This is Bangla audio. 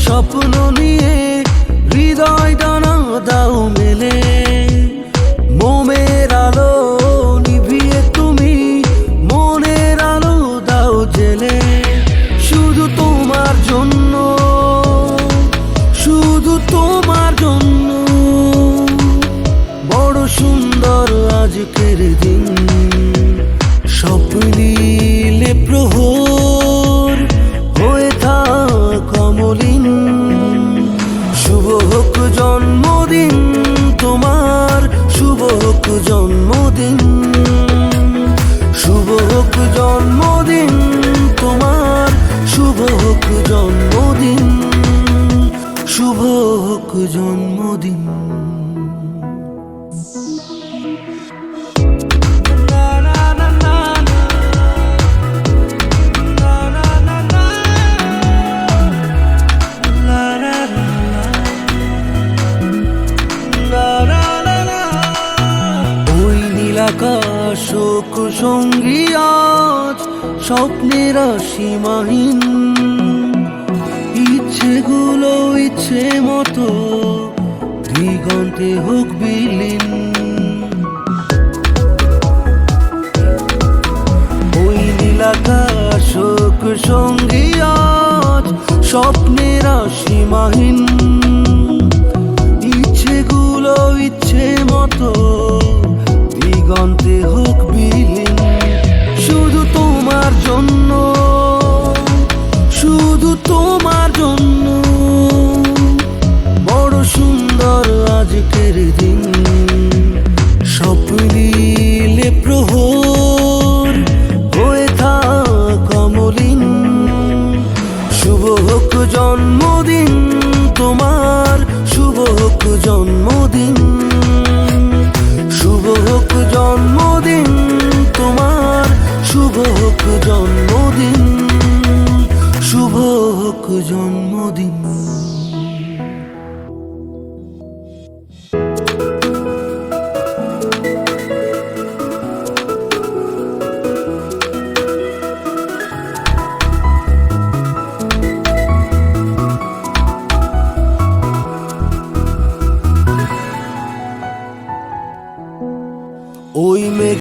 স্বপ্ন নিয়ে হৃদয় ডানা দাও মেলে, মোমের আলো নিভিয়ে তুমি মনের আলো দাও জেলে। শুধু তোমার জন্য, শুধু তোমার জন্য বড় সুন্দর আজকের দিন। স্বপ্নিলে প্রহর হয়ে থাক অমলিন। শুভ হোক জন্মদিন তোমার, শুভ হোক জন্মদিন, শুভ হোক জন্মদিন তোমার, শুভ হোক জন্মদিন, শুভ হোক জন্মদিন। শোক সঙ্গী আজ স্বপ্নের সীমাহীন, ইচ্ছেগুলো ইচ্ছে মতো দিগন্তে হোক বিলীন। ওই নীলাকাশ শোক সঙ্গী আজ স্বপ্নের সীমাহীন, ইচ্ছেগুলো ইচ্ছে মতো দিগন্তে হোক বিলীন। শুধু তোমার জন্য, শুধু তোমার জন্য বড় সুন্দর আজকের দিন। স্বপ্নিলে প্রহর হয়ে থাক অমলিন। শুভ হোক জন্মদিন তোমার, শুভ হোক জন্মদিন, শুভ হোক জন্মদিন তোমার, শুভ হোক জন্মদিন, শুভ হোক জন্মদিন।